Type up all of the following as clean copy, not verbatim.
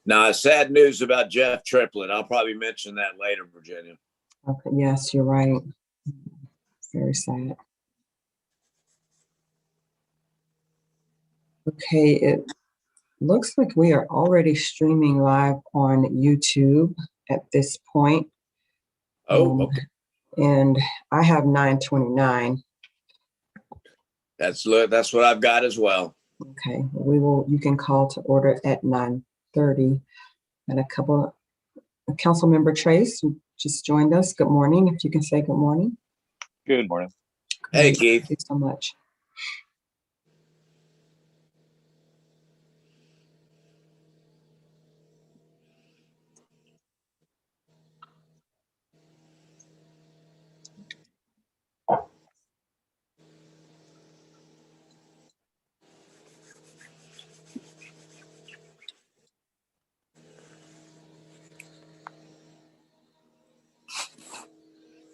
Now, sad news about Jeff Triplett. I'll probably mention that later, Virginia. Okay, yes, you're right. Very sad. Okay, it looks like we are already streaming live on YouTube at this point. Okay. And I have 9:29. That's what I've got as well. Okay, you can call to order at 9:30. And a couple, Council Member Trace, who just joined us. Good morning. If you can say good morning. Good morning. Hey, Keith. Thank you so much.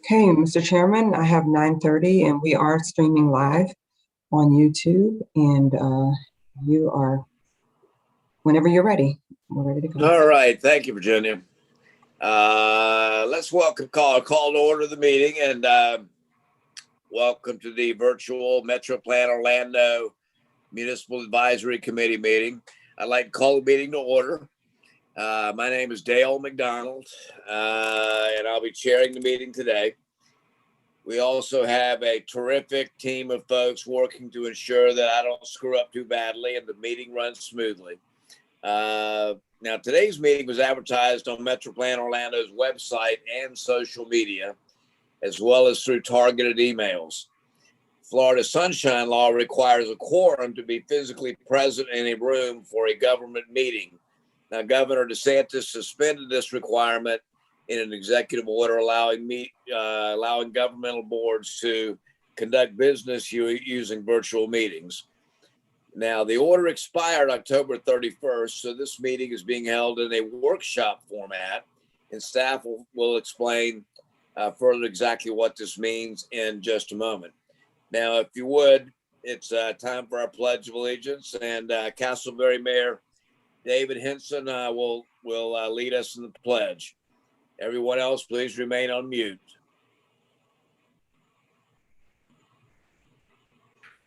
Okay, Mr. Chairman, I have 9:30 and we are streaming live on YouTube, and you are, whenever you're ready, we're ready to go. All right. Thank you, Virginia. Let's call to order the meeting, and welcome to the virtual MetroPlan Orlando Municipal Advisory Committee meeting. I'd like to call the meeting to order. My name is Dale McDonald, and I'll be chairing the meeting today. We also have a terrific team of folks working to ensure that I don't screw up too badly and the meeting runs smoothly. Now, today's meeting was advertised on MetroPlan Orlando's website and social media, as well as through targeted emails. Florida Sunshine Law requires a quorum to be physically present in a room for a government meeting. Now, Governor DeSantis suspended this requirement in an executive order allowing governmental boards to conduct business using virtual meetings. Now, the order expired October 31st, so this meeting is being held in a workshop format, and staff will explain further exactly what this means in just a moment. Now, if you would, it's time for our Pledge of Allegiance, and Castleberry Mayor David Henson will lead us in the pledge. Everyone else, please remain on mute.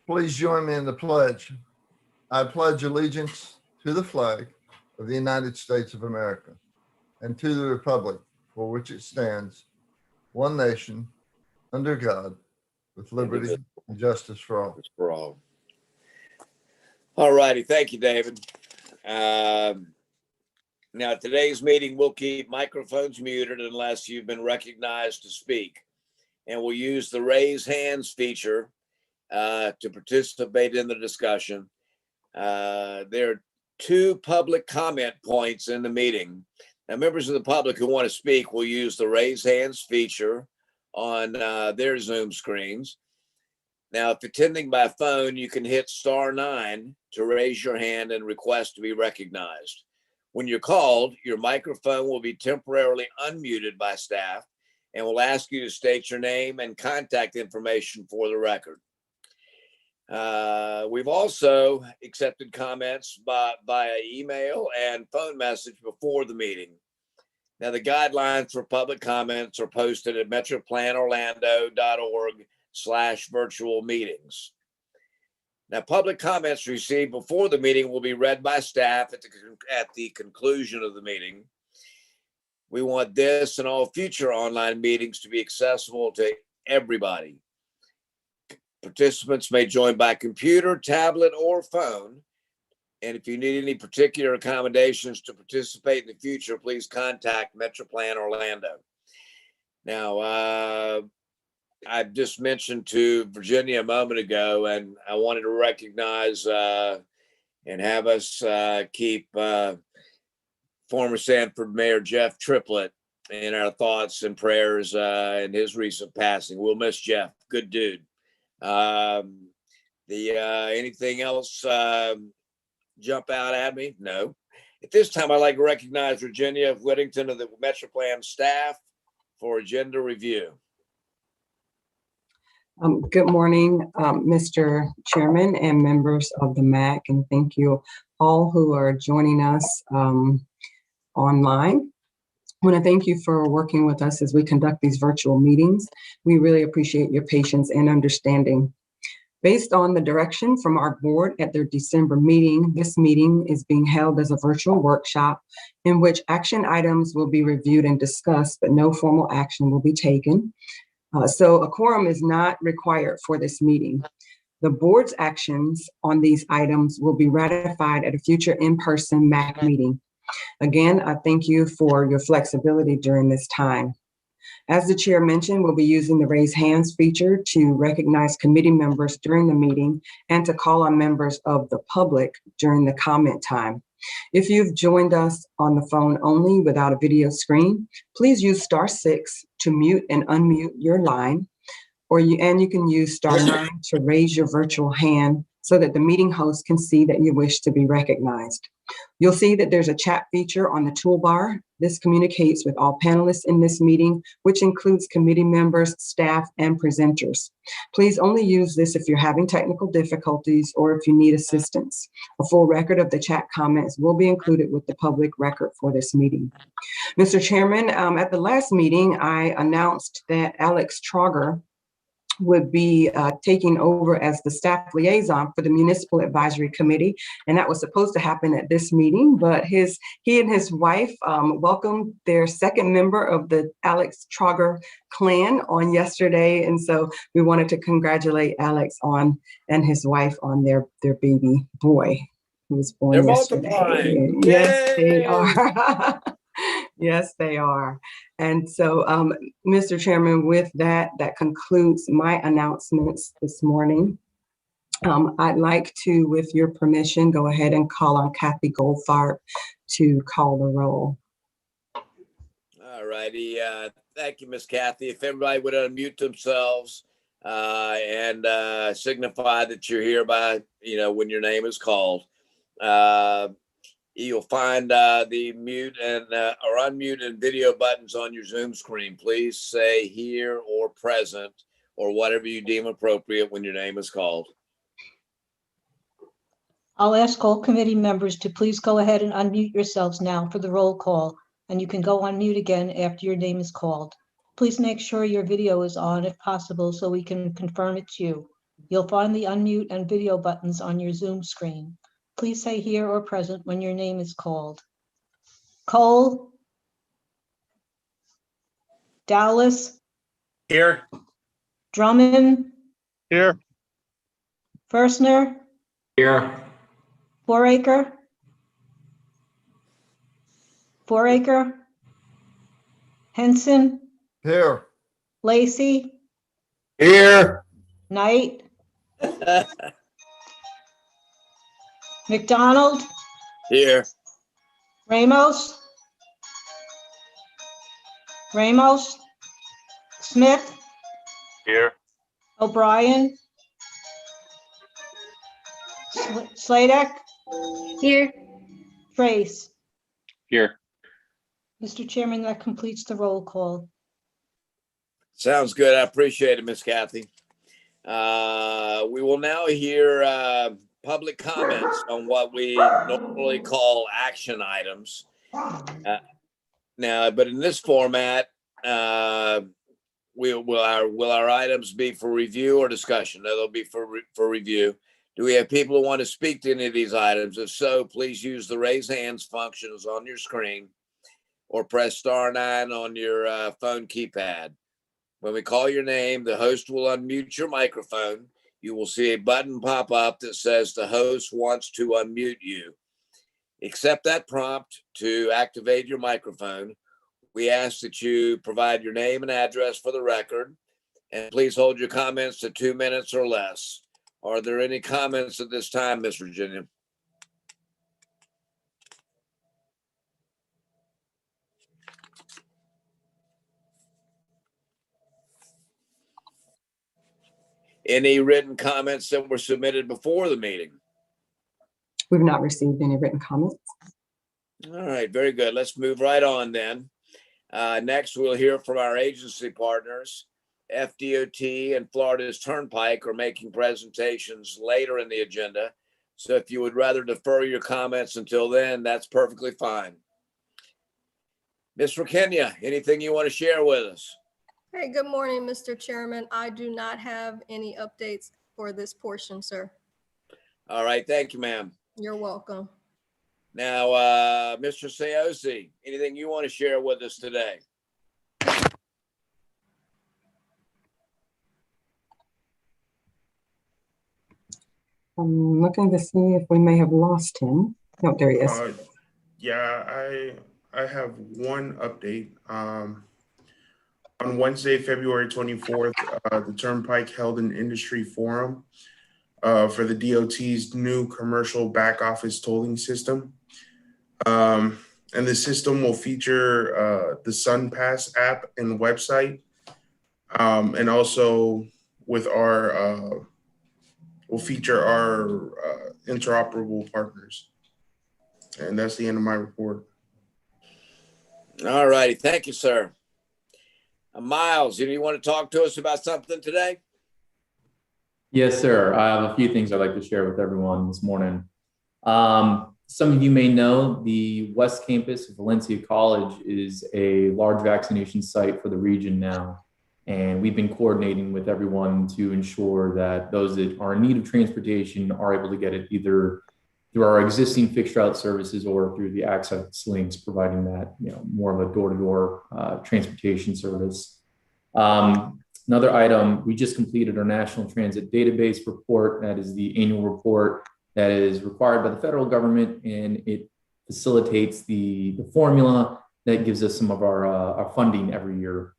Please join me in the pledge. I pledge allegiance to the flag of the United States of America and to the republic for which it stands, one nation, under God, with liberty and justice for all. All righty. Thank you, David. Now, today's meeting will keep microphones muted unless you've been recognized to speak, and we'll use the raise hands feature to participate in the discussion. There are 2 public comment points in the meeting. Now, members of the public who want to speak will use the raise hands feature on their Zoom screens. Now, if attending by phone, you can hit *9 to raise your hand and request to be recognized. When you're called, your microphone will be temporarily unmuted by staff and will ask you to state your name and contact information for the record. We've also accepted comments via email and phone message before the meeting. Now, the guidelines for public comments are posted at metroplanorlando.org/virtual meetings. Now, public comments received before the meeting will be read by staff at the conclusion of the meeting. We want this and all future online meetings to be accessible to everybody. Participants may join by computer, tablet, or phone. And if you need any particular accommodations to participate in the future, please contact MetroPlan Orlando. Now, I just mentioned to Virginia a moment ago, and I wanted to recognize and have us keep former Sanford Mayor Jeff Triplett in our thoughts and prayers in his recent passing. We'll miss Jeff. Good dude. Anything else jump out at me? No. At this time, I'd like to recognize Virginia Whittington of the MetroPlan staff for agenda review. Good morning, Mr. Chairman and members of the MAC, and thank you all who are joining us online. I want to thank you for working with us as we conduct these virtual meetings. We really appreciate your patience and understanding. Based on the direction from our board at their December meeting, this meeting is being held as a virtual workshop in which action items will be reviewed and discussed, but no formal action will be taken. So a quorum is not required for this meeting. The board's actions on these items will be ratified at a future in-person MAC meeting. Again, I thank you for your flexibility during this time. As the chair mentioned, we'll be using the raise hands feature to recognize committee members during the meeting and to call on members of the public during the comment time. If you've joined us on the phone only without a video screen, please use *6 to mute and unmute your line, and you can use *9 to raise your virtual hand so that the meeting host can see that you wish to be recognized. You'll see that there's a chat feature on the toolbar. This communicates with all panelists in this meeting, which includes committee members, staff, and presenters. Please only use this if you're having technical difficulties or if you need assistance. A full record of the chat comments will be included with the public record for this meeting. Mr. Chairman, at the last meeting, I announced that Alex Trauger would be taking over as the staff liaison for the Municipal Advisory Committee. And that was supposed to happen at this meeting, but he and his wife welcomed their second member of the Alex Trauger clan on yesterday. And so we wanted to congratulate Alex and his wife on their baby boy who was born They're yesterday. multiplying. Yes, they Yay! are. Yes, they are. And so, Mr. Chairman, with that concludes my announcements this morning. I'd like to, with your permission, go ahead and call on Kathy Goldfarb to call the roll. All righty. Thank you, Miss Kathy. If everybody would unmute themselves and signify that you're here by, when your name is called. You'll find the mute and or unmute and video buttons on your Zoom screen. Please say here or present or whatever you deem appropriate when your name is called. I'll ask all committee members to please go ahead and unmute yourselves now for the roll call, and you can go on mute again after your name is called. Please make sure your video is on if possible so we can confirm it's you. You'll find the unmute and video buttons on your Zoom screen. Please say here or present when your name is called. Cole? Dallas? Here. Drummond? Here. Firstner? Here. Foraker? Foraker? Henson? Here. Lacey? Here. Knight? McDonald? Here. Ramos? Ramos? Smith? Here. O'Brien? Sladek? Here. Trace? Here. Mr. Chairman, that completes the roll call. Sounds good. I appreciate it, Miss Kathy. We will now hear public comments on what we normally call action items. But in this format, will our items be for review or discussion? No, they'll be for review. Do we have people who want to speak to any of these items? If so, please use the raise hands functions on your screen or press *9 on your phone keypad. When we call your name, the host will unmute your microphone. You will see a button pop up that says the host wants to unmute you. Accept that prompt to activate your microphone. We ask that you provide your name and address for the record, and please hold your comments to 2 minutes or less. Are there any comments at this time, Ms. Virginia? Any written comments that were submitted before the meeting? We've not received any written comments. All right, very good. Let's move right on then. Next, we'll hear from our agency partners. FDOT and Florida's Turnpike are making presentations later in the agenda. So if you would rather defer your comments until then, that's perfectly fine. Ms. Kenya, anything you want to share with us? Hey, good morning, Mr. Chairman. I do not have any updates for this portion, sir. All right, thank you, ma'am. You're welcome. Now, Mr. Saosi, anything you want to share with us today? I'm looking to see if we may have lost him. No, there he is. Yeah, I have one update. On Wednesday, February 24th, the Turnpike held an industry forum for the DOT's new commercial back office tolling system. And the system will feature the SunPass app and website, and also with our will feature our interoperable partners. And that's the end of my report. All righty. Thank you, sir. Miles, do you want to talk to us about something today? Yes, sir. I have a few things I'd like to share with everyone this morning. Some of you may know the West Campus of Valencia College is a large vaccination site for the region now. And we've been coordinating with everyone to ensure that those that are in need of transportation are able to get it either through our existing fixed route services or through the access links, providing that, more of a door-to-door transportation service. Another item, we just completed our National Transit Database report. That is the annual report that is required by the federal government, and it facilitates the formula that gives us some of our funding every year.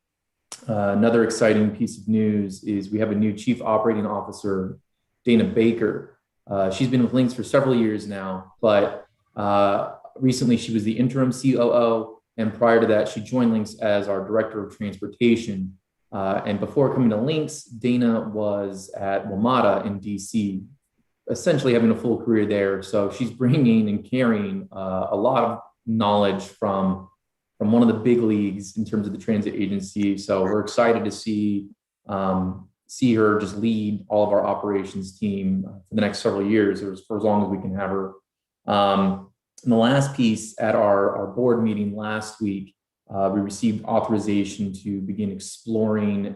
Another exciting piece of news is we have a new Chief Operating Officer, Dana Baker. She's been with Lynx for several years now, but recently she was the interim COO, and prior to that, she joined Lynx as our Director of Transportation. And before coming to Lynx, Dana was at WMATA in DC, essentially having a full career there. So she's bringing and carrying a lot of knowledge from one of the big leagues in terms of the transit agency. So we're excited to see her just lead all of our operations team for the next several years, or for as long as we can have her. And the last piece, at our board meeting last week, we received authorization to begin exploring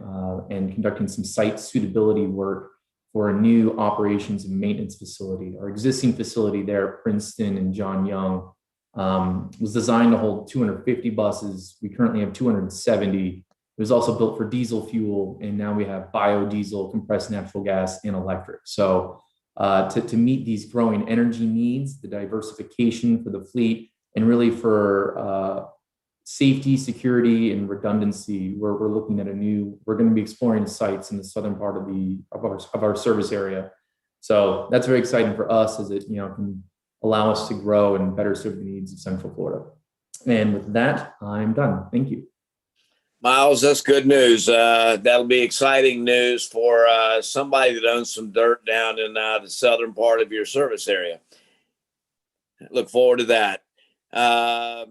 and conducting some site suitability work for a new operations and maintenance facility. Our existing facility there at Princeton and John Young was designed to hold 250 buses. We currently have 270. It was also built for diesel fuel, and now we have biodiesel, compressed natural gas, and electric. So to meet these growing energy needs, the diversification for the fleet, and really for safety, security, and redundancy, we're looking at we're going to be exploring sites in the southern part of our service area. So that's very exciting for us, as it can allow us to grow and better serve the needs of Central Florida. And with that, I'm done. Thank you. Miles, that's good news. That'll be exciting news for somebody that owns some dirt down in the southern part of your service area. Look forward to that. Now,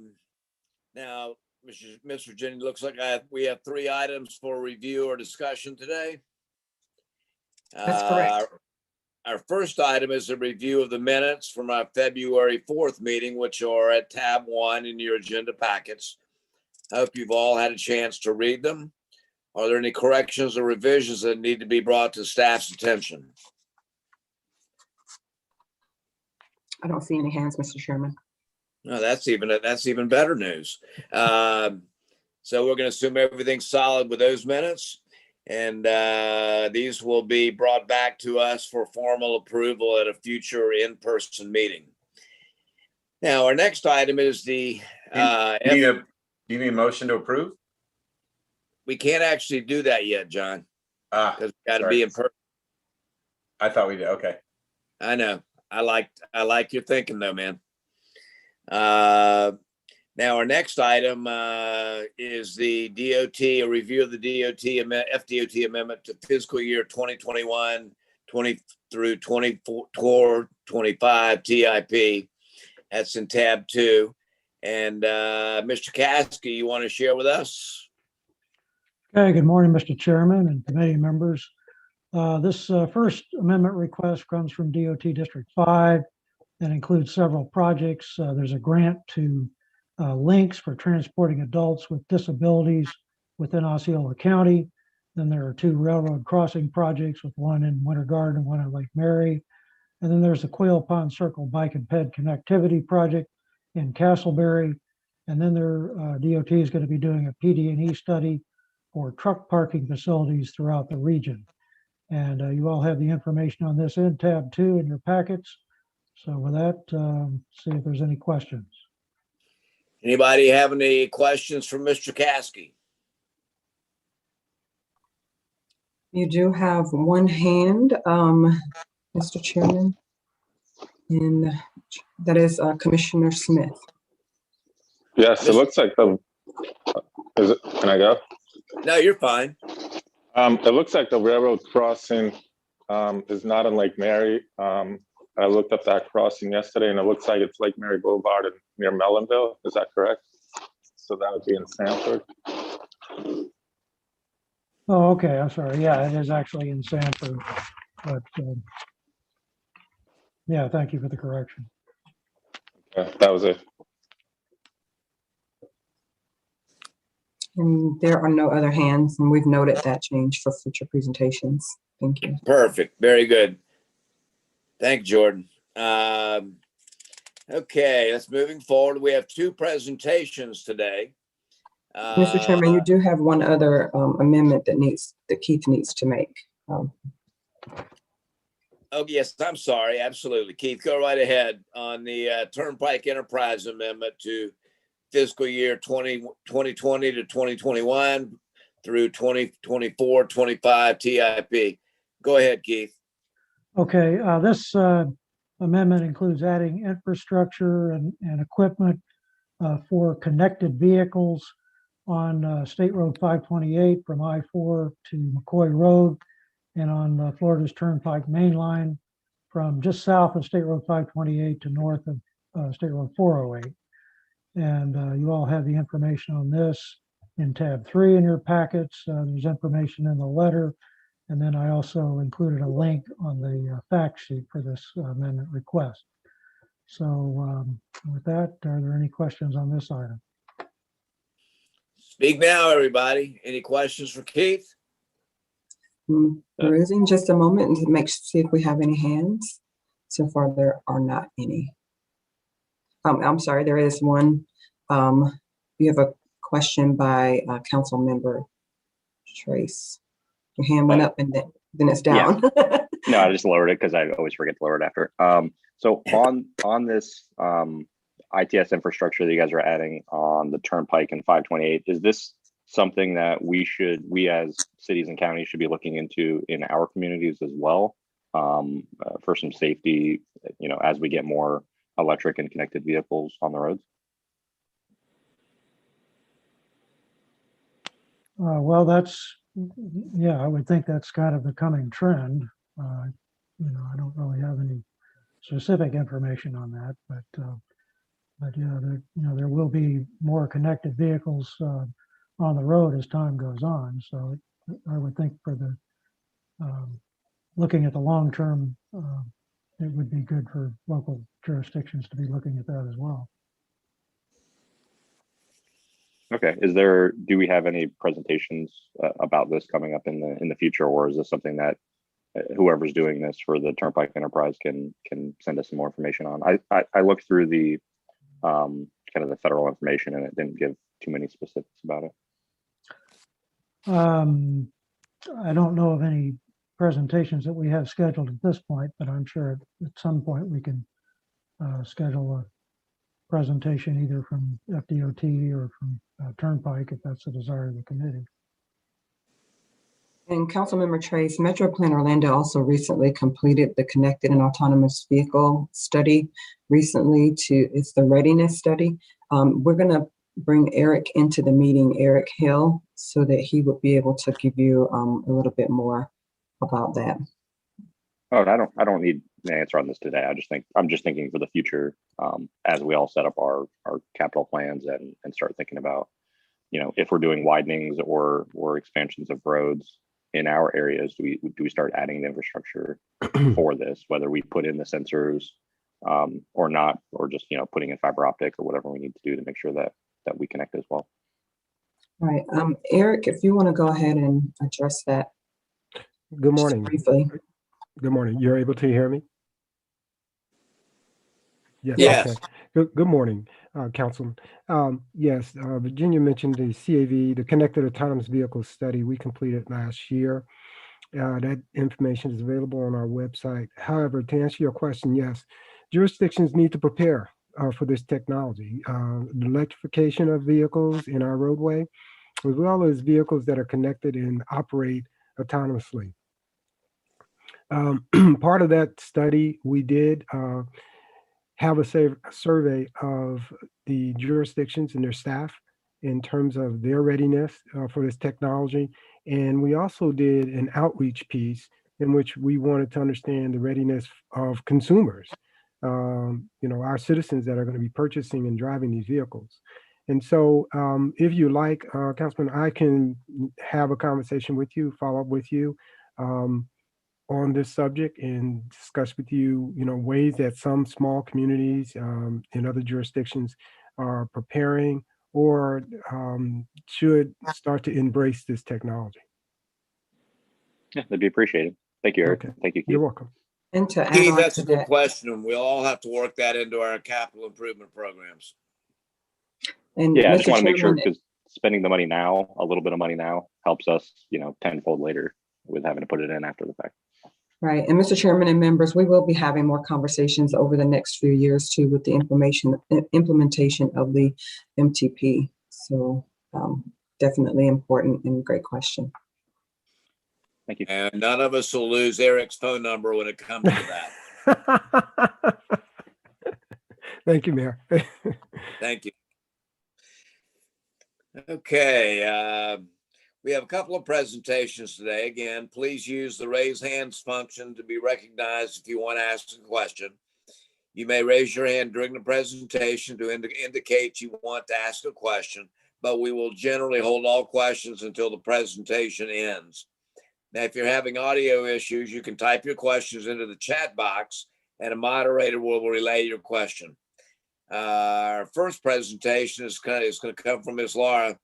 Ms. Virginia, looks like we have 3 items for review or discussion today. That's correct. Our first item is a review of the minutes from our February 4th meeting, which are at tab 1 in your agenda packets. I hope you've all had a chance to read them. Are there any corrections or revisions that need to be brought to staff's attention? I don't see any hands, Mr. Chairman. No, that's even better news. So we're going to assume everything's solid with those minutes, and these will be brought back to us for formal approval at a future in-person meeting. Now, our next item is the. Do you need a motion to approve? We can't actually do that yet, John, because we got to be in person. I thought we did. Okay. I know. I like your thinking, though, man. Now, our next item is the DOT, a review of the FDOT amendment to fiscal year 2021 through 24-25 TIP. That's in tab 2. And Mr. Caskey, you want to share with us? Okay, good morning, Mr. Chairman and committee members. This first amendment request comes from DOT District 5 and includes several projects. There's a grant to links for transporting adults with disabilities within Osceola County. Then there are 2 railroad crossing projects, with one in Winter Garden and one in Lake Mary. And then there's the Quail Pond Circle Bike and Ped Connectivity Project in Castleberry. And then their DOT is going to be doing a PD&E study for truck parking facilities throughout the region. And you all have the information on this in tab 2 in your packets. So with that, see if there's any questions. Anybody have any questions for Mr. Caskey? You do have one hand, Mr. Chairman, and that is Commissioner Smith. Yes, it looks like the, can I go? No, you're fine. It looks like the railroad crossing is not in Lake Mary. I looked up that crossing yesterday and it looks like it's Lake Mary Boulevard and near Mellonville. Is that correct? So that would be in Sanford. Oh, okay, I'm sorry. Yeah, it is actually in Sanford, but yeah, thank you for the correction. Yeah, that was it. And there are no other hands, and we've noted that change for future presentations. Thank you. Perfect. Very good. Thank you, Jordan. Okay, let's moving forward. We have 2 presentations today. Mr. Chairman, you do have one other amendment that Keith needs to make. Oh, yes, I'm sorry. Absolutely. Keith, go right ahead on the Turnpike Enterprise Amendment to fiscal year 2020 to 2021 through 2024-25 TIP. Go ahead, Keith. Okay, this amendment includes adding infrastructure and equipment for connected vehicles on State Road 528 from I-4 to McCoy Road, and on Florida's Turnpike Main Line from just south of State Road 528 to north of State Road 408. And you all have the information on this in tab 3 in your packets. There's information in the letter. And then I also included a link on the fact sheet for this amendment request. So with that, are there any questions on this item? Speak now, everybody. Any questions for Keith? Perusing just a moment and see if we have any hands. So far, there are not any. I'm sorry, there is one. You have a question by Council Member Trace. Your hand went up and then it's down. Yeah. No, I just lowered it because I always forget to lower it after. So on this ITS infrastructure that you guys are adding on the Turnpike and 528, is this something that we as cities and counties should be looking into in our communities as well, for some safety, as we get more electric and connected vehicles on the roads? Well, yeah, I would think that's kind of the coming trend. I don't really have any specific information on that, but yeah, there will be more connected vehicles on the road as time goes on. So I would think for the looking at the long term, it would be good for local jurisdictions to be looking at that as well. Okay. Do we have any presentations about this coming up in the future, or is this something that whoever's doing this for the Turnpike Enterprise can send us some more information on? I looked through the kind of the federal information, and it didn't give too many specifics about it. I don't know of any presentations that we have scheduled at this point, but I'm sure at some point we can schedule a presentation either from FDOT or from Turnpike if that's the desire of the committee. And Councilmember Trace, MetroPlan Orlando also recently completed the connected and autonomous vehicle study recently. It's the readiness study. We're going to bring Eric into the meeting, Eric Hill, so that he would be able to give you a little bit more about that. Oh, I don't need an answer on this today. I'm just thinking for the future, as we all set up our capital plans and start thinking about, if we're doing widenings or expansions of roads in our areas, do we start adding the infrastructure for this, whether we put in the sensors or not, or just, putting in fiber optic or whatever we need to do to make sure that we connect as well. All right, Eric, if you want to go ahead and address that. Good morning. Briefly. Good morning. You're able to hear me? Yes. Yes. Okay. Good morning, Councilman. Yes, Virginia mentioned the CAV, the Connected Autonomous Vehicle Study we completed last year. That information is available on our website. However, to answer your question, yes, jurisdictions need to prepare for this technology. The electrification of vehicles in our roadway, as well as vehicles that are connected and operate autonomously. Part of that study, we did have a survey of the jurisdictions and their staff in terms of their readiness for this technology. And we also did an outreach piece in which we wanted to understand the readiness of consumers, our citizens that are going to be purchasing and driving these vehicles. And so if you like, Councilman, I can have a conversation with you, follow up with you on this subject and discuss with you, ways that some small communities in other jurisdictions are preparing or should start to embrace this technology. Yeah, that'd be appreciated. Thank you, Eric. Okay. Thank you, Keith. You're welcome. And to add Keith, on that's to a good that, question. We all have to work that into our capital improvement programs. and Yeah, I just Mr. want to make sure, Chairman, because spending the money now, a little bit of money now, helps us, tenfold later with having to put it in after the fact. right, and Mr. Chairman and members, we will be having more conversations over the next few years too with the implementation of the MTP. So definitely important and great question. Thank you. And none of us will lose Eric's phone number when it comes to that. Thank you, Mayor. Thank you. Okay, we have a couple of presentations today. Again, please use the raise hands function to be recognized if you want to ask a question. You may raise your hand during the presentation to indicate you want to ask a question, but we will generally hold all questions until the presentation ends. Now, if you're having audio issues, you can type your questions into the chat box and a moderator will relay your question. Our first presentation is going to come from Ms. Laura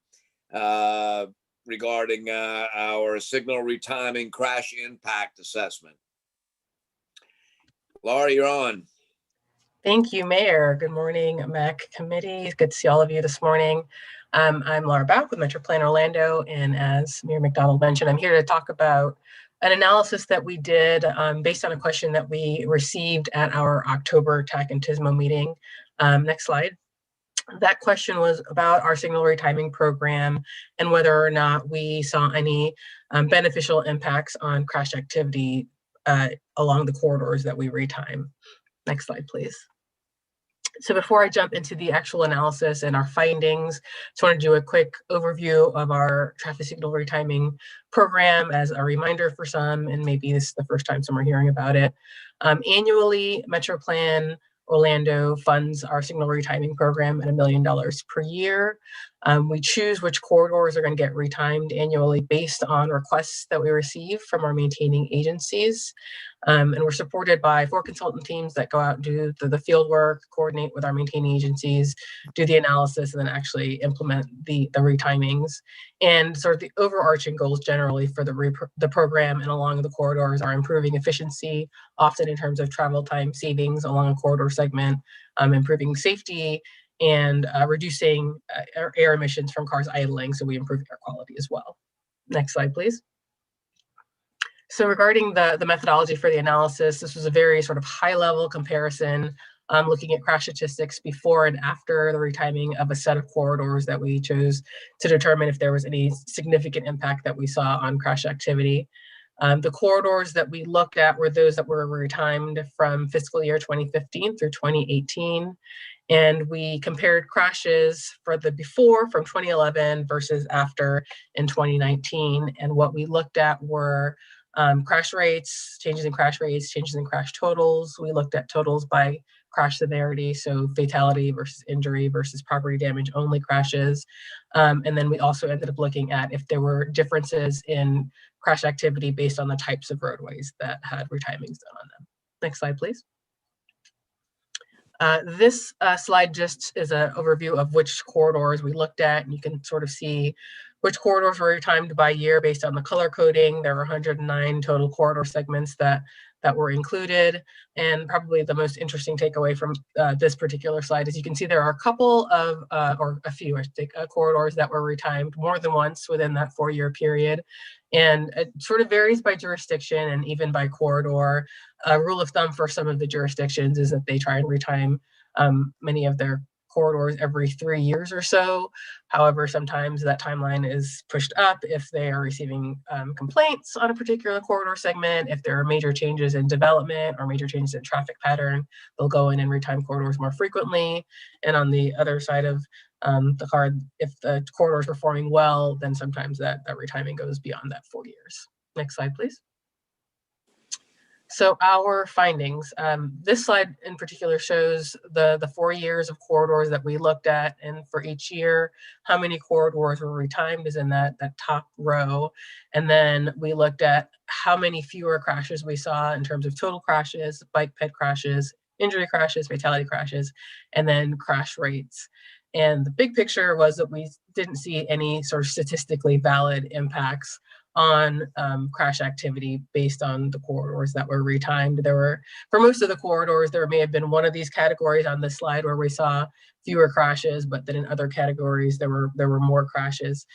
regarding our signal retiming crash impact assessment. Laura, you're on. Thank you, Mayor. Good morning, MAC committee. Good to see all of you this morning. I'm Laura Bach with MetroPlan Orlando, and as Mayor McDonald mentioned, I'm here to talk about an analysis that we did based on a question that we received at our October TAC and TISMO meeting. Next slide. That question was about our signal retiming program and whether or not we saw any beneficial impacts on crash activity along the corridors that we retime. Next slide, please. So before I jump into the actual analysis and our findings, just want to do a quick overview of our traffic signal retiming program as a reminder for some, and maybe this is the first time some are hearing about it. Annually, MetroPlan Orlando funds our signal retiming program at $1 million per year. We choose which corridors are going to get retimed annually based on requests that we receive from our maintaining agencies. And we're supported by 4 consultant teams that go out and do the field work, coordinate with our maintaining agencies, do the analysis, and then actually implement the retimings. And sort of the overarching goals generally for the program and along the corridors are improving efficiency, often in terms of travel time savings along a corridor segment, improving safety, and reducing air emissions from cars idling, so we improve air quality as well. Next slide, please. So regarding the methodology for the analysis, this was a very sort of high-level comparison, looking at crash statistics before and after the retiming of a set of corridors that we chose to determine if there was any significant impact that we saw on crash activity. The corridors that we looked at were those that were retimed from fiscal year 2015 through 2018. And we compared crashes for the before from 2011 versus after in 2019. And what we looked at were crash rates, changes in crash rates, changes in crash totals. We looked at totals by crash severity, so fatality versus injury versus property damage only crashes. And then we also ended up looking at if there were differences in crash activity based on the types of roadways that had retimings done on them. Next slide, please. This slide just is an overview of which corridors we looked at, and you can sort of see which corridors were retimed by year based on the color coding. There were 109 total corridor segments that were included. And probably the most interesting takeaway from this particular slide is you can see there are a couple of, or a few, I think, corridors that were retimed more than once within that 4-year period. And it sort of varies by jurisdiction and even by corridor. A rule of thumb for some of the jurisdictions is that they try and retime many of their corridors every 3 years or so. However, sometimes that timeline is pushed up if they are receiving complaints on a particular corridor segment. If there are major changes in development or major changes in traffic pattern, they'll go in and retime corridors more frequently. And on the other side of the card, if the corridor is performing well, then sometimes that retiming goes beyond that 4 years. Next slide, please. So our findings, this slide in particular shows the 4 years of corridors that we looked at, and for each year, how many corridors were retimed is in that top row. And then we looked at how many fewer crashes we saw in terms of total crashes, bike ped crashes, injury crashes, fatality crashes, and then crash rates. And the big picture was that we didn't see any sort of statistically valid impacts on crash activity based on the corridors that were retimed. There were, for most of the corridors, there may have been one of these categories on this slide where we saw fewer crashes, but then in other categories there were more crashes.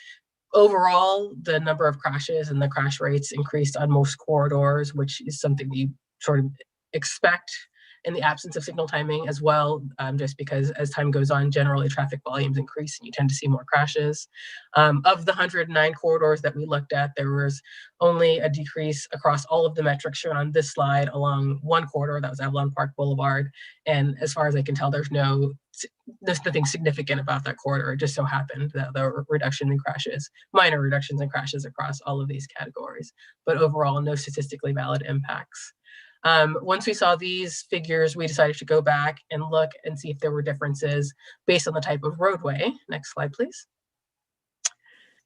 Overall, the number of crashes and the crash rates increased on most corridors, which is something you sort of expect in the absence of signal timing as well, just because as time goes on, generally traffic volumes increase and you tend to see more crashes. Of the 109 corridors that we looked at, there was only a decrease across all of the metrics shown on this slide along one corridor, that was Avalon Park Boulevard. And as far as I can tell, there's nothing significant about that corridor. It just so happened that there were reduction in crashes, minor reductions in crashes across all of these categories, but overall, no statistically valid impacts. Once we saw these figures, we decided to go back and look and see if there were differences based on the type of roadway. Next slide, please.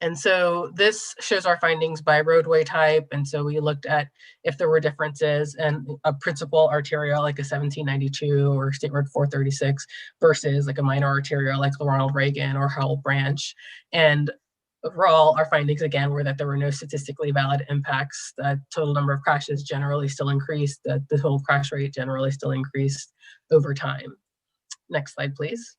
And so this shows our findings by roadway type. And so we looked at if there were differences in a principal arterial like a 1792 or State Road 436 versus like a minor arterial like the Ronald Reagan or Howell Branch. And overall, our findings again were that there were no statistically valid impacts. The total number of crashes generally still increased. The total crash rate generally still increased over time. Next slide, please.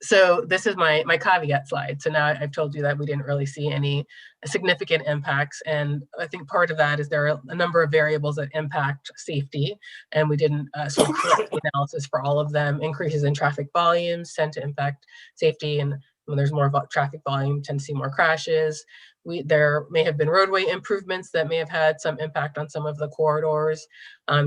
So this is my caveat slide. So now I've told you that we didn't really see any significant impacts. And I think part of that is there are a number of variables that impact safety. And we didn't sort of collect the analysis for all of them. Increases in traffic volumes tend to impact safety, and when there's more traffic volume, tend to see more crashes. There may have been roadway improvements that may have had some impact on some of the corridors.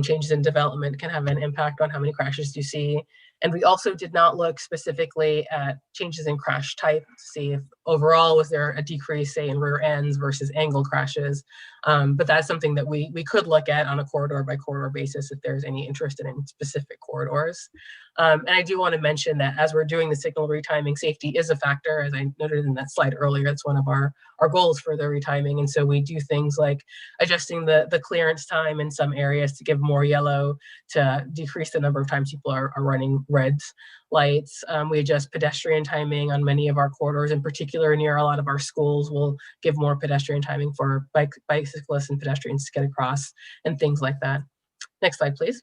Changes in development can have an impact on how many crashes you see. And we also did not look specifically at changes in crash type to see if overall was there a decrease, say, in rear ends versus angle crashes. But that's something that we could look at on a corridor by corridor basis if there's any interest in specific corridors. And I do want to mention that as we're doing the signal retiming, safety is a factor, as I noted in that slide earlier. It's one of our goals for the retiming. And so we do things like adjusting the clearance time in some areas to give more yellow to decrease the number of times people are running red lights. We adjust pedestrian timing on many of our corridors, in particular near a lot of our schools. We'll give more pedestrian timing for bicyclists and pedestrians to get across and things like that. Next slide, please.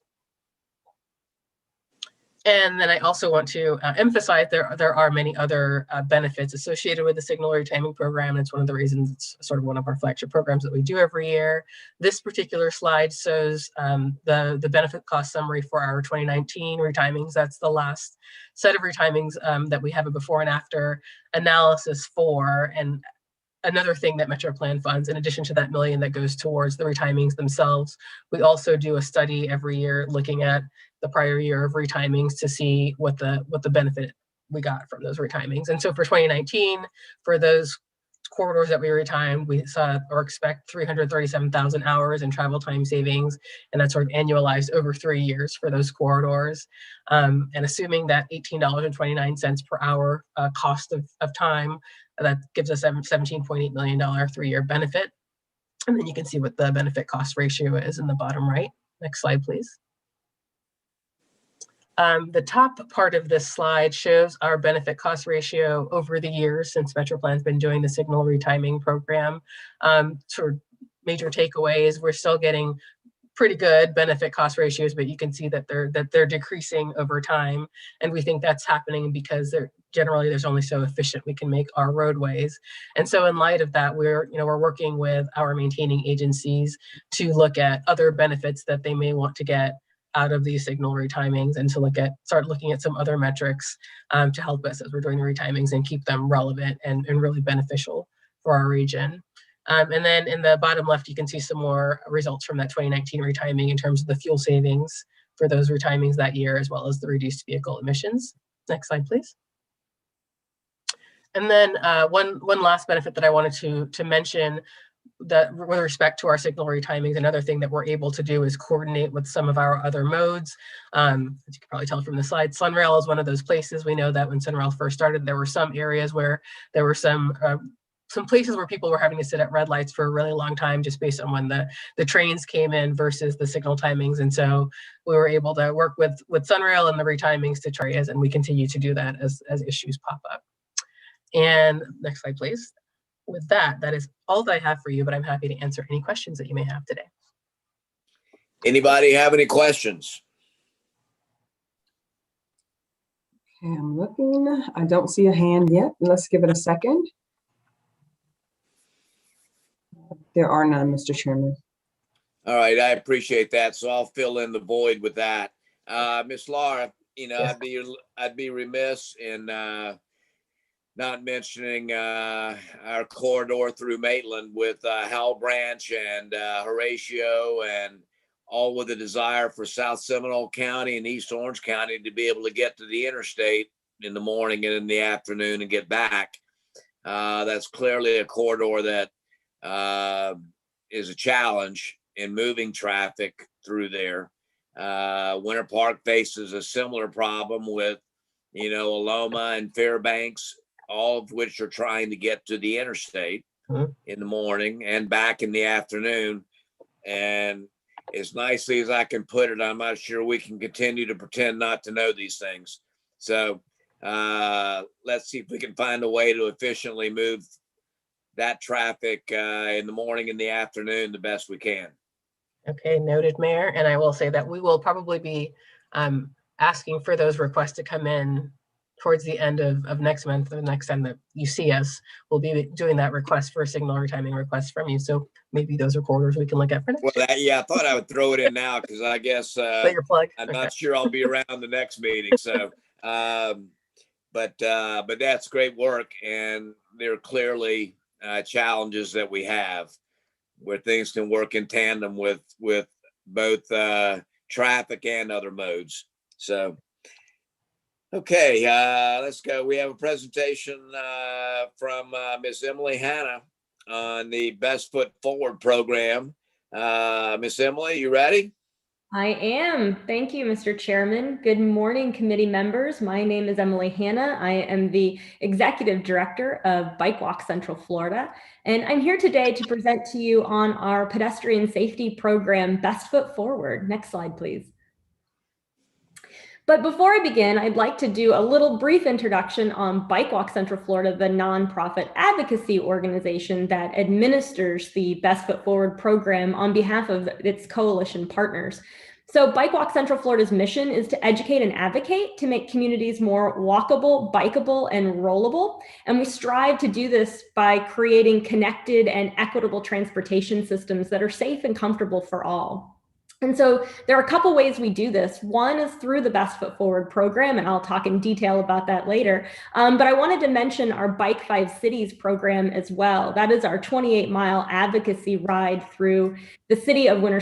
And then I also want to emphasize there are many other benefits associated with the signal retiming program. It's one of the reasons it's sort of one of our flagship programs that we do every year. This particular slide shows the benefit cost summary for our 2019 retimings. That's the last set of retimings that we have a before and after analysis for. And another thing that MetroPlan funds, in addition to that $1 million that goes towards the retimings themselves, we also do a study every year looking at the prior year of retimings to see what the benefit we got from those retimings. And so for 2019, for those corridors that we retimed, we saw or expect 337,000 hours in travel time savings, and that's sort of annualized over 3 years for those corridors. And assuming that $18.29 per hour cost of time, that gives us a $17.8 million 3-year benefit. And then you can see what the benefit cost ratio is in the bottom right. Next slide, please. The top part of this slide shows our benefit cost ratio over the years since MetroPlan's been doing the signal retiming program. Sort of major takeaways, we're still getting pretty good benefit cost ratios, but you can see that they're decreasing over time. And we think that's happening because there's only so efficient we can make our roadways. And so in light of that, we're working with our maintaining agencies to look at other benefits that they may want to get out of these signal retimings, and to start looking at some other metrics to help us as we're doing the retimings and keep them relevant and really beneficial for our region. And then in the bottom left, you can see some more results from that 2019 retiming in terms of the fuel savings for those retimings that year, as well as the reduced vehicle emissions. Next slide, please. And then one last benefit that I wanted to mention, that with respect to our signal retimings, another thing that we're able to do is coordinate with some of our other modes. As you can probably tell from the slide, Sunrail is one of those places. We know that when Sunrail first started, there were some areas where there were some places where people were having to sit at red lights for a really long time just based on when the trains came in versus the signal timings. And so we were able to work with Sunrail and the retimings to try and we continue to do that as issues pop up. And next slide, please. With that is all that I have for you, but I'm happy to answer any questions that you may have today. Anybody have any questions? Okay, I'm looking. I don't see a hand yet. Let's give it a second. There are none, Mr. Chairman. All right, I appreciate that. So I'll fill in the void with that. Miss Laura, Yes. I'd be remiss in not mentioning our corridor through Maitland with Howell Branch and Horatio, and all with a desire for South Seminole County and East Orange County to be able to get to the interstate in the morning and in the afternoon and get back. That's clearly a corridor that is a challenge in moving traffic through there. Winter Park faces a similar problem with, Aloma and Fairbanks, all of which are trying to get to the interstate in the morning and back in the afternoon. And as nicely as I can put it, I'm not sure we can continue to pretend not to know these things. So let's see if we can find a way to efficiently move that traffic in the morning and the afternoon the best we can. Okay, noted, Mayor. And I will say that we will probably be asking for those requests to come in towards the end of next month. The next time that you see us, we'll be doing that request for a signal retiming request from you. So maybe those are corridors we can look at for next year. I thought I would throw it in now because I guess your plug. I'm not sure I'll be around the next meeting. So, but that's great work, and there are clearly challenges that we have where things can work in tandem with both traffic and other modes. So, okay, let's go. We have a presentation from Miss Emily Hanna on the Best Foot Forward program. Miss Emily, you ready? I am. Thank you, Mr. Chairman. Good morning, committee members. My name is Emily Hanna. I am the Executive Director of Bike Walk Central Florida, and I'm here today to present to you on our pedestrian safety program, Best Foot Forward. Next slide, please. But before I begin, I'd like to do a little brief introduction on Bike Walk Central Florida, the nonprofit advocacy organization that administers the Best Foot Forward program on behalf of its coalition partners. So Bike Walk Central Florida's mission is to educate and advocate to make communities more walkable, bikeable, and rollable. And we strive to do this by creating connected and equitable transportation systems that are safe and comfortable for all. And so there are a couple ways we do this. One is through the Best Foot Forward program, and I'll talk in detail about that later. But I wanted to mention our Bike 5 Cities program as well. That is our 28-mile advocacy ride through the city of Winter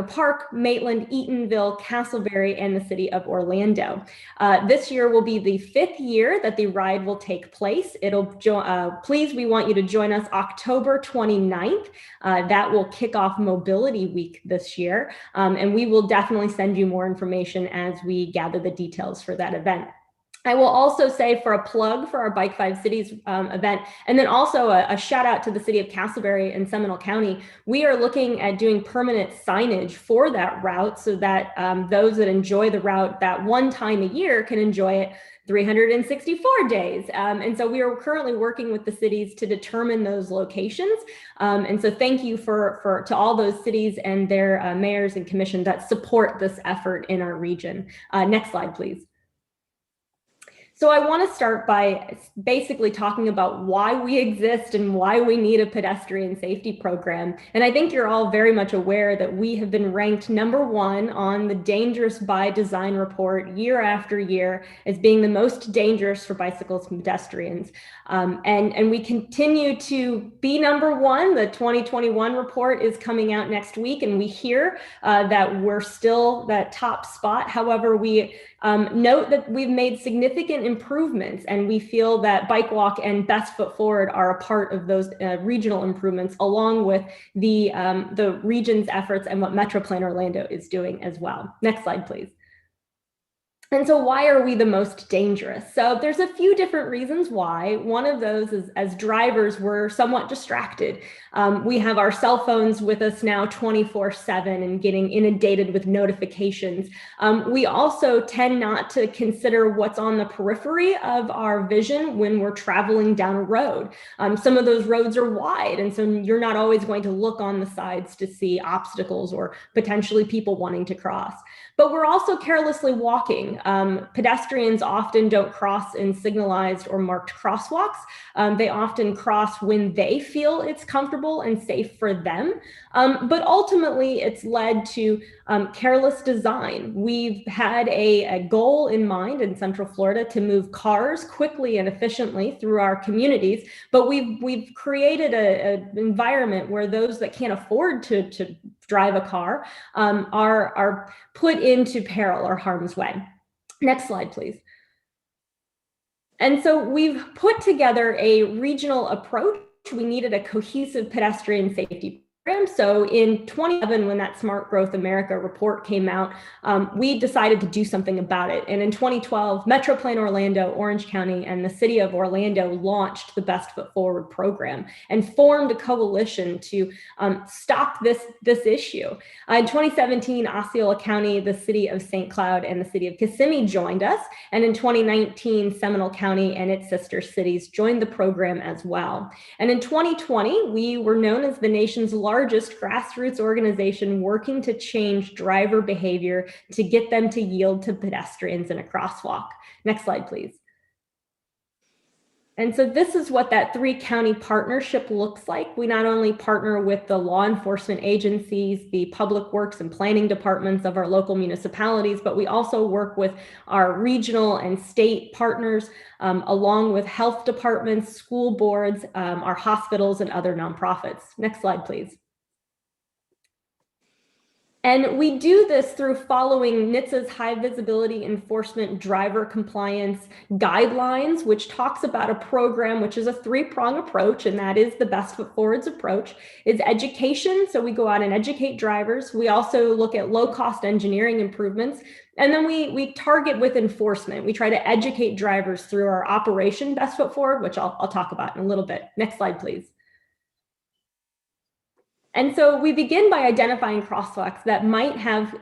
Park, Maitland, Eatonville, Castleberry, and the city of Orlando. This year will be the 5th year that the ride will take place. Please, we want you to join us October 29th. That will kick off Mobility Week this year. And we will definitely send you more information as we gather the details for that event. I will also say, for a plug for our Bike 5 Cities event, and then also a shout out to the city of Castleberry and Seminole County, we are looking at doing permanent signage for that route so that those that enjoy the route that one time a year can enjoy it 364 days. And so we are currently working with the cities to determine those locations. And so thank you to all those cities and their mayors and commission that support this effort in our region. Next slide, please. So I want to start by basically talking about why we exist and why we need a pedestrian safety program. And I think you're all very much aware that we have been ranked #1 on the Dangerous by Design report year after year as being the most dangerous for bicycles and pedestrians. And we continue to be #1. The 2021 report is coming out next week, and we hear that we're still that top spot. However, we note that we've made significant improvements, and we feel that Bike Walk and Best Foot Forward are a part of those regional improvements, along with the region's efforts and what MetroPlan Orlando is doing as well. Next slide, please. And so why are we the most dangerous? So there's a few different reasons why. One of those is, as drivers, we're somewhat distracted. We have our cell phones with us now 24/7 and getting inundated with notifications. We also tend not to consider what's on the periphery of our vision when we're traveling down a road. Some of those roads are wide, and so you're not always going to look on the sides to see obstacles or potentially people wanting to cross. But we're also carelessly walking. Pedestrians often don't cross in signalized or marked crosswalks. They often cross when they feel it's comfortable and safe for them. But ultimately, it's led to careless design. We've had a goal in mind in Central Florida to move cars quickly and efficiently through our communities, but we've created an environment where those that can't afford to drive a car are put into peril or harm's way. Next slide, please. And so we've put together a regional approach. We needed a cohesive pedestrian safety program. So in 2011, when that Smart Growth America report came out, we decided to do something about it. And in 2012, MetroPlan Orlando, Orange County, and the city of Orlando launched the Best Foot Forward program and formed a coalition to stop this issue. In 2017, Osceola County, the city of St. Cloud, and the city of Kissimmee joined us. And in 2019, Seminole County and its sister cities joined the program as well. And in 2020, we were known as the nation's largest grassroots organization working to change driver behavior to get them to yield to pedestrians in a crosswalk. Next slide, please. And so this is what that 3-county partnership looks like. We not only partner with the law enforcement agencies, the public works and planning departments of our local municipalities, but we also work with our regional and state partners, along with health departments, school boards, our hospitals, and other nonprofits. Next slide, please. And we do this through following NHTSA's high visibility enforcement driver compliance guidelines, which talks about a program which is a 3-prong approach, and that is the Best Foot Forward's approach. Is education, so we go out and educate drivers. We also look at low-cost engineering improvements, and then we target with enforcement. We try to educate drivers through our Operation Best Foot Forward, which I'll talk about in a little bit. Next slide, please. And so we begin by identifying crosswalks that might have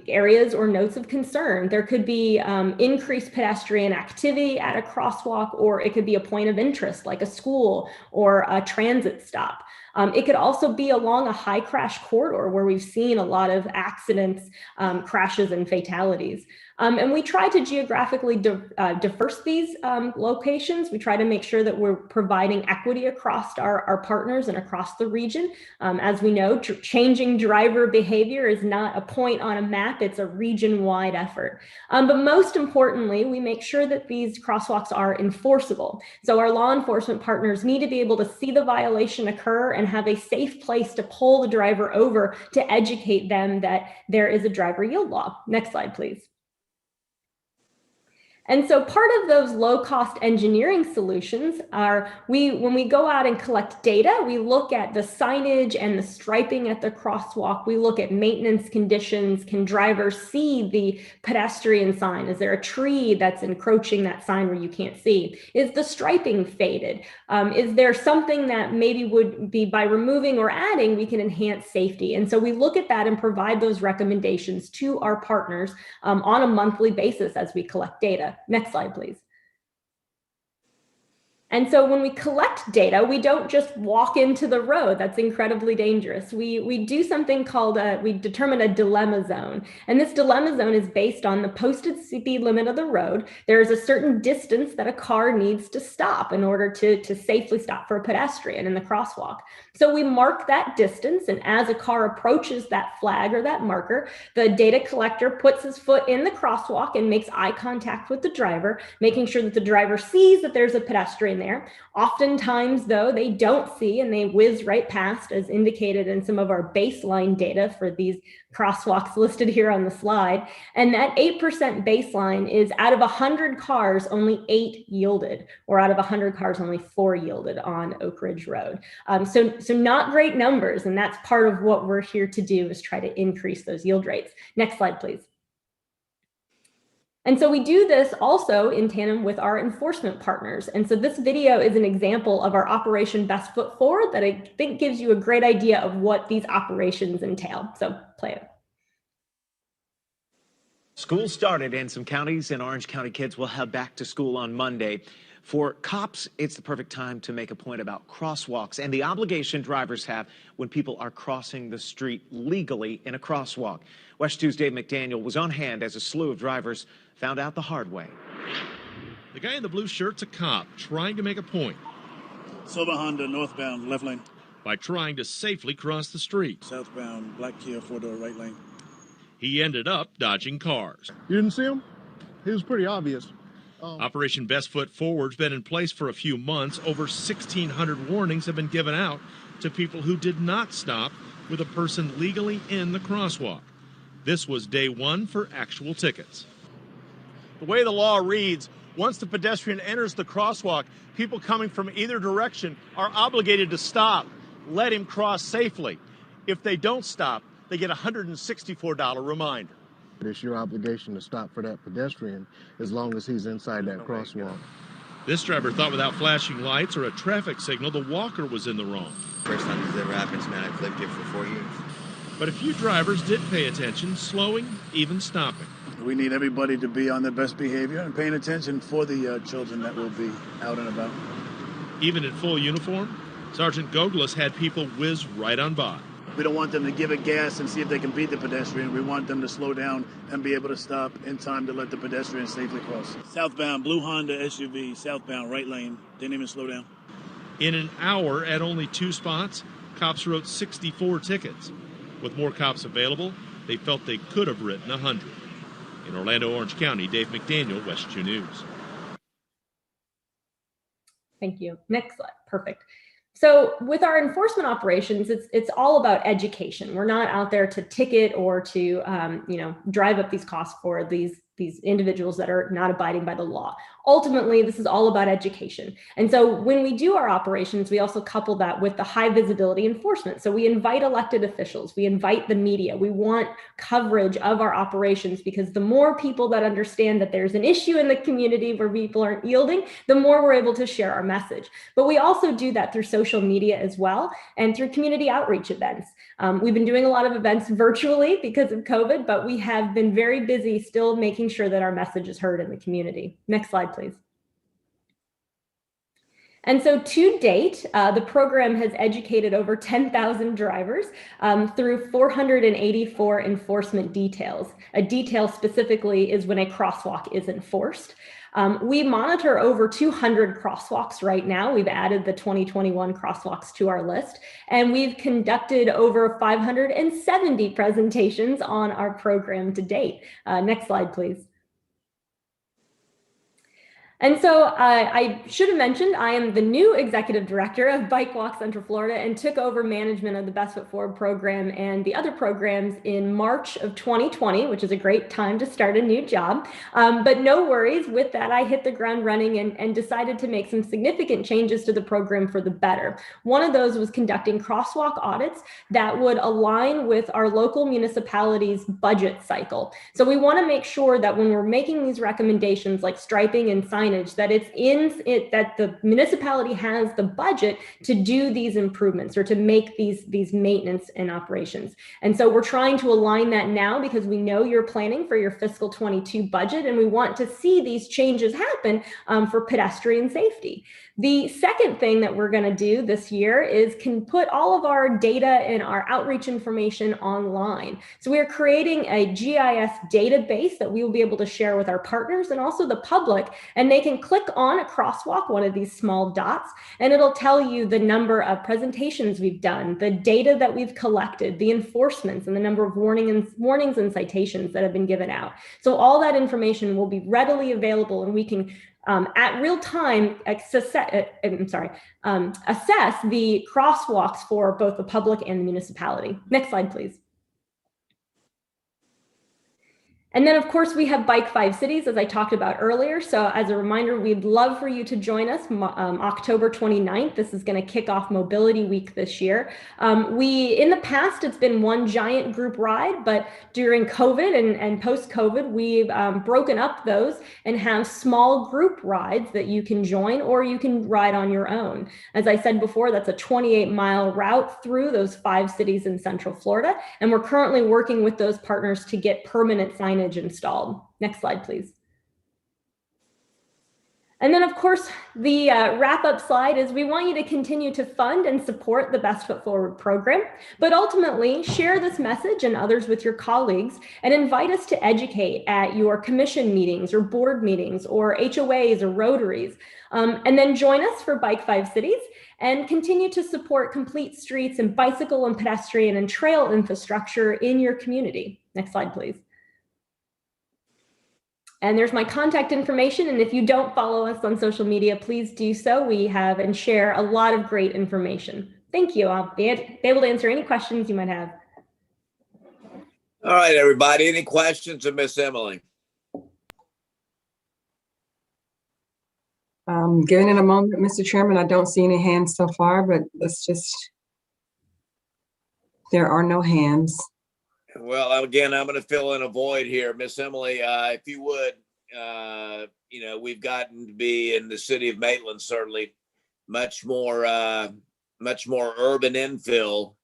areas or notes of concern. There could be increased pedestrian activity at a crosswalk, or it could be a point of interest like a school or a transit stop. It could also be along a high crash corridor where we've seen a lot of accidents, crashes, and fatalities. And we try to geographically diverse these locations. We try to make sure that we're providing equity across our partners and across the region. As we know, changing driver behavior is not a point on a map, it's a region-wide effort. But most importantly, we make sure that these crosswalks are enforceable. So our law enforcement partners need to be able to see the violation occur and have a safe place to pull the driver over to educate them that there is a driver yield law. Next slide, please. And so part of those low-cost engineering solutions are when we go out and collect data, we look at the signage and the striping at the crosswalk. We look at maintenance conditions. Can drivers see the pedestrian sign? Is there a tree that's encroaching that sign where you can't see? Is the striping faded? Is there something that maybe would be by removing or adding, we can enhance safety? And so we look at that and provide those recommendations to our partners on a monthly basis as we collect data. Next slide, please. And so when we collect data, we don't just walk into the road. That's incredibly dangerous. We do something called we determine a dilemma zone. And this dilemma zone is based on the posted speed limit of the road. There's a certain distance that a car needs to stop in order to safely stop for a pedestrian in the crosswalk. So we mark that distance, and as a car approaches that flag or that marker, the data collector puts his foot in the crosswalk and makes eye contact with the driver, making sure that the driver sees that there's a pedestrian there. Oftentimes, though, they don't see and they whiz right past, as indicated in some of our baseline data for these crosswalks listed here on the slide. And that 8% baseline is out of 100 cars, only 8 yielded, or out of 100 cars, only 4 yielded on Oak Ridge Road. So not great numbers, and that's part of what we're here to do, is try to increase those yield rates. Next slide, please. And so we do this also in tandem with our enforcement partners. And so this video is an example of our Operation Best Foot Forward that I think gives you a great idea of what these operations entail. So play it. School started in some counties, and Orange County kids will head back to school on Monday. For cops, it's the perfect time to make a point about crosswalks and the obligation drivers have when people are crossing the street legally in a crosswalk. West 2's Dave McDaniel was on hand as a slew of drivers found out the hard way. The guy in the blue shirt's a cop trying to make a point. Silver Honda, northbound, left lane. By trying to safely cross the street. Southbound, black Kia, 4-door, right lane. He ended up dodging cars. You didn't see him? He was pretty obvious. Operation Best Foot Forward's been in place for a few months. Over 1,600 warnings have been given out to people who did not stop with a person legally in the crosswalk. This was day one for actual tickets. The way the law reads, once the pedestrian enters the crosswalk, people coming from either direction are obligated to stop. Let him cross safely. If they don't stop, they get a $164 reminder. It's your obligation to stop for that pedestrian as long as he's inside that crosswalk. This driver thought without flashing lights or a traffic signal, the walker was in the wrong. First time this ever happens, man. I've lived here for 4 years. But a few drivers did pay attention, slowing, even stopping. We need everybody to be on their best behavior and paying attention for the children that will be out and about. Even in full uniform, Sergeant Goglis had people whiz right on by. We don't want them to give it gas and see if they can beat the pedestrian. We want them to slow down and be able to stop in time to let the pedestrian safely cross. Southbound, blue Honda SUV, southbound, right lane. Didn't even slow down. In an hour at only 2 spots, cops wrote 64 tickets. With more cops available, they felt they could have written 100. In Orlando, Orange County, Dave McDaniel, West 2 News. Thank you. Next slide. Perfect. So with our enforcement operations, it's all about education. We're not out there to ticket or to drive up these costs for these individuals that are not abiding by the law. Ultimately, this is all about education. And so when we do our operations, we also couple that with the high visibility enforcement. So we invite elected officials, we invite the media, we want coverage of our operations, because the more people that understand that there's an issue in the community where people aren't yielding, the more we're able to share our message. But we also do that through social media as well, and through community outreach events. We've been doing a lot of events virtually because of COVID, but we have been very busy still making sure that our message is heard in the community. Next slide, please. And so to date, the program has educated over 10,000 drivers through 484 enforcement details. A detail specifically is when a crosswalk is enforced. We monitor over 200 crosswalks right now. We've added the 2021 crosswalks to our list, and we've conducted over 570 presentations on our program to date. Next slide, please. And so I should have mentioned, I am the new executive director of Bike Walk Central Florida and took over management of the Best Foot Forward program and the other programs in March of 2020, which is a great time to start a new job. But no worries with that. I hit the ground running and decided to make some significant changes to the program for the better. One of those was conducting crosswalk audits that would align with our local municipalities' budget cycle. So we want to make sure that when we're making these recommendations like striping and signage, that that the municipality has the budget to do these improvements or to make these maintenance and operations. And so we're trying to align that now because we know you're planning for your fiscal 22 budget, and we want to see these changes happen for pedestrian safety. The second thing that we're going to do this year is can put all of our data and our outreach information online. So we are creating a GIS database that we will be able to share with our partners and also the public, and they can click on a crosswalk, one of these small dots, and it'll tell you the number of presentations we've done, the data that we've collected, the enforcements, and the number of warnings and citations that have been given out. So all that information will be readily available, and we can at real time assess the crosswalks for both the public and the municipality. Next slide, please. And then, of course, we have Bike 5 Cities, as I talked about earlier. So as a reminder, we'd love for you to join us October 29th. This is going to kick off Mobility Week this year. In the past, it's been one giant group ride, but during COVID and post-COVID, we've broken up those and have small group rides that you can join or you can ride on your own. As I said before, that's a 28-mile route through those 5 cities in Central Florida. And we're currently working with those partners to get permanent signage installed. Next slide, please. And then, of course, the wrap-up slide is we want you to continue to fund and support the Best Foot Forward program, but ultimately share this message and others with your colleagues and invite us to educate at your commission meetings or board meetings or HOAs or Rotaries. And then join us for Bike 5 Cities and continue to support complete streets and bicycle and pedestrian and trail infrastructure in your community. Next slide, please. And there's my contact information. And if you don't follow us on social media, please do so. We have and share a lot of great information. Thank you. I'll be able to answer any questions you might have. All right, everybody. Any questions of Miss Emily? Giving it a moment, Mr. Chairman. I don't see any hands so far, but let's just, there are no hands. Well, again, I'm going to fill in a void here. Miss Emily, if you would, we've gotten to be in the city of Maitland, certainly much more urban infill,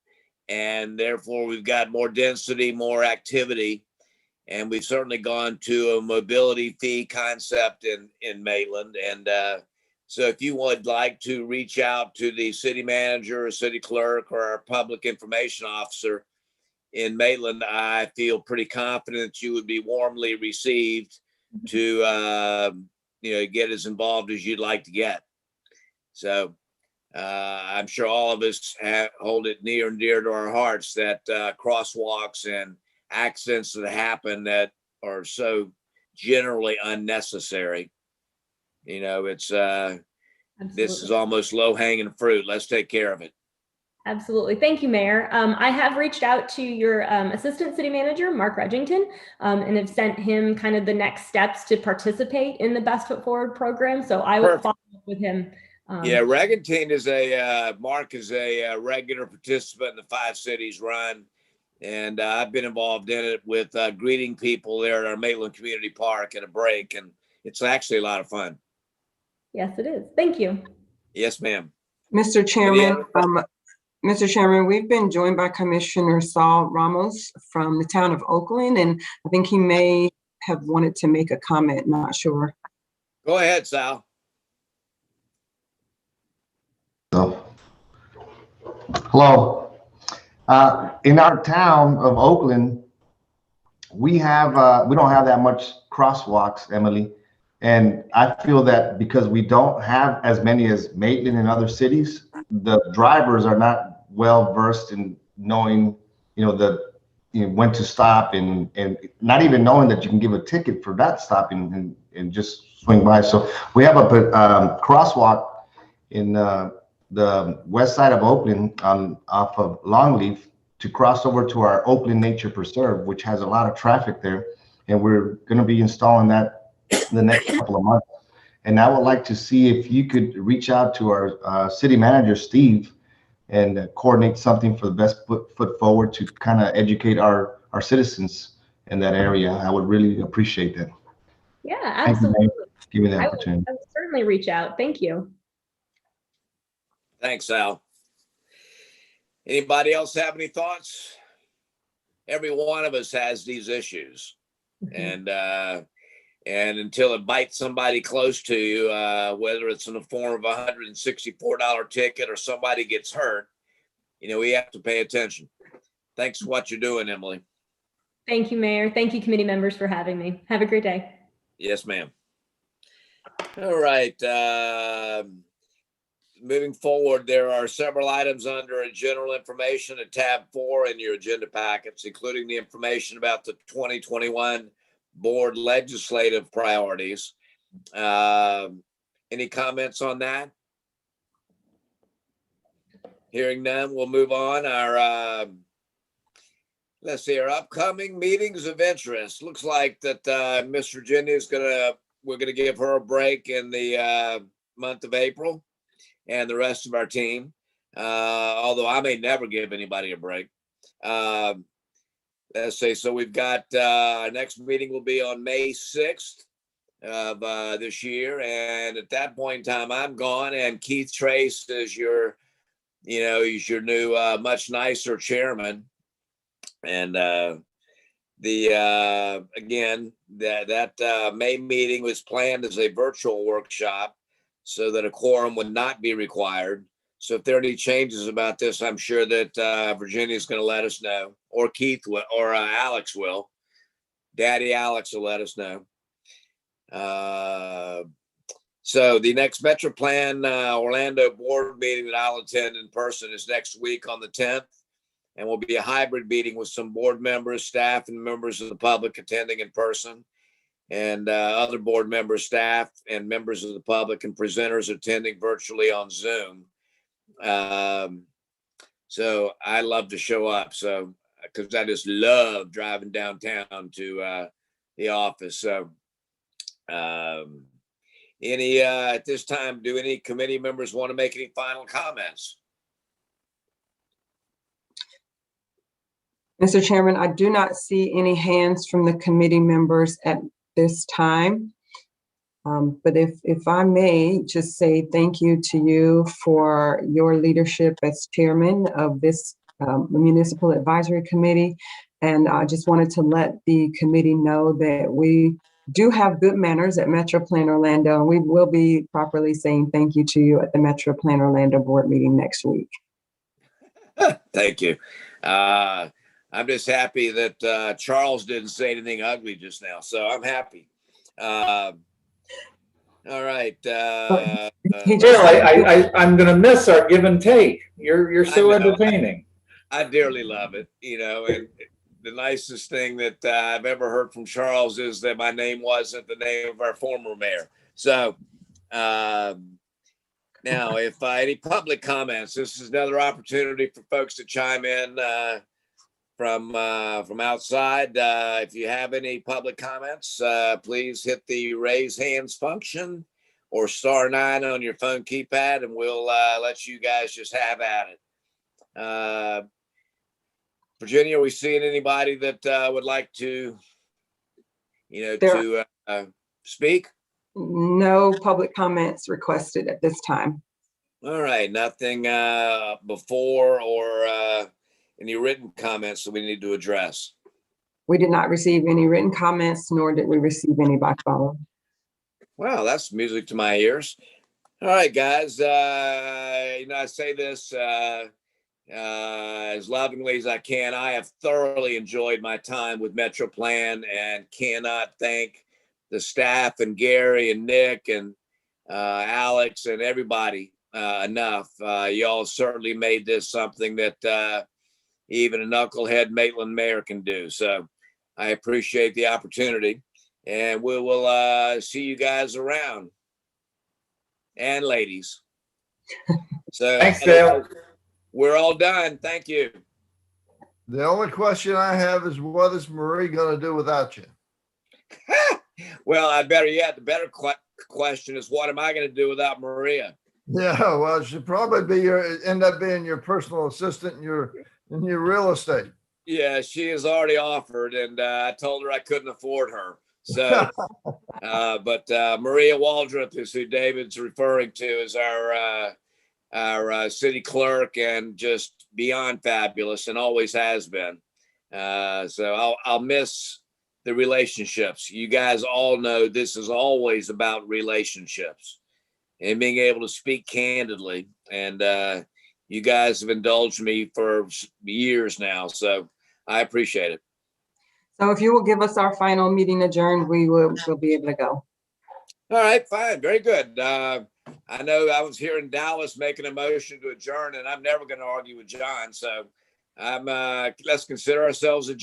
and therefore we've got more density, more activity, and we've certainly gone to a mobility fee concept in Maitland. And so if you would like to reach out to the city manager or city clerk or our public information officer in Maitland, I feel pretty confident you would be warmly received to, get as involved as you'd like to get. So I'm sure all of us hold it near and dear to our hearts that crosswalks and accidents that happen that are so generally unnecessary. This is almost low-hanging fruit. Let's take care of it. Absolutely. Thank you, Mayor. I have reached out to your Assistant City Manager, Mark Redgington, and have sent him kind of the next steps to participate in the Best Foot Forward program. So I will follow up with him. Redgington Mark is a regular participant in the 5 Cities run. And I've been involved in it with greeting people there at our Maitland Community Park at a break. And it's actually a lot of fun. Yes, it is. Thank you. Yes, ma'am. Mr. Chairman, we've been joined by Commissioner Saul Ramos from the town of Oakland, and I think he may have wanted to make a comment, not sure. Go ahead, Sal. Hello. In our town of Oakland, we don't have that much crosswalks, Emily. And I feel that because we don't have as many as Maitland and other cities, the drivers are not well versed in knowing, when to stop and not even knowing that you can give a ticket for not stopping and just swing by. So we have a crosswalk in the west side of Oakland off of Longleaf to cross over to our Oakland Nature Preserve, which has a lot of traffic there. And we're going to be installing that the next couple of months. And I would like to see if you could reach out to our city manager, Steve, and coordinate something for the best foot forward to kind of educate our citizens in that area. I would really appreciate that. Yeah, Thank you, absolutely. Mayor. Give me the I opportunity. will certainly reach out. Thank you. Thanks, Al. Anybody else have any thoughts? Every one of us has these issues. And until it bites somebody close to you, whether it's in the form of a $164 ticket or somebody gets hurt, we have to pay attention. Thanks for what you're doing, Emily. Thank you, Mayor. Thank you, committee members, for having me. Have a great day. Yes, ma'am. All right. Moving forward, there are several items under general information at tab 4 in your agenda packets, including the information about the 2021 board legislative priorities. Any comments on that? Hearing none, we'll move on. Let's see, our upcoming meetings of interest. Looks like that Miss Virginia we're gonna give her a break in the month of April, and the rest of our team. Although I may never give anybody a break. Let's see, so we've got our next meeting will be on May 6th of this year, and at that point in time, I'm gone, and Keith Trace is your new much nicer chairman. And again, that May meeting was planned as a virtual workshop so that a quorum would not be required. So if there are any changes about this, I'm sure that Virginia is going to let us know, or Keith will, or Alex will. Daddy Alex will let us know. So the next MetroPlan Orlando board meeting that I'll attend in person is next week on the 10th. And will be a hybrid meeting with some board members, staff, and members of the public attending in person, and other board members, staff, and members of the public and presenters attending virtually on Zoom. So I love to show up. So, because I just love driving downtown to the office. So, at this time, do any committee members want to make any final comments? Mr. Chairman, I do not see any hands from the committee members at this time. But if I may just say thank you to you for your leadership as chairman of this municipal advisory committee. And I just wanted to let the committee know that we do have good manners at MetroPlan Orlando, and we will be properly saying thank you to you at the MetroPlan Orlando board meeting next week. Thank you. I'm just happy that Charles didn't say anything ugly just now, so I'm happy. All right. Bill, I'm going to miss our give and take. You're so entertaining. I dearly love it, and the nicest thing that I've ever heard from Charles is that my name wasn't the name of our former mayor. So now, if any public comments, this is another opportunity for folks to chime in from outside. If you have any public comments, please hit the raise hands function or *9 on your phone keypad, and we'll let you guys just have at it. Virginia, are we seeing anybody that would like to, speak? No public comments requested at this time. All right, nothing before or any written comments that we need to address? We did not receive any written comments, nor did we receive any by phone. Well, that's music to my ears. All right, guys. I say this as lovingly as I can. I have thoroughly enjoyed my time with MetroPlan and cannot thank the staff and Gary and Nick and Alex and everybody enough. Y'all certainly made this something that even a knucklehead Maitland mayor can do. So I appreciate the opportunity. and we will see you guys around, and ladies. So Thanks, Dale. We're all done. Thank you. The only question I have is, what is Marie going to do without you? Well, the better question is, what am I going to do without Maria? Yeah, well, she'll probably end up being your personal assistant in your real estate. Yeah, she has already offered, and I told her I couldn't afford her. So, but Maria Waldrop is who David's referring to as our city clerk, and just beyond fabulous, and always has been. So I'll miss the relationships. You guys all know this is always about relationships and being able to speak candidly. And you guys have indulged me for years now, so I appreciate it. So if you will give us our final meeting adjourned, we'll be able to go. All right, fine, very good. I know I was here in Dallas making a motion to adjourn, and I'm never going to argue with John. So let's consider ourselves adjourned.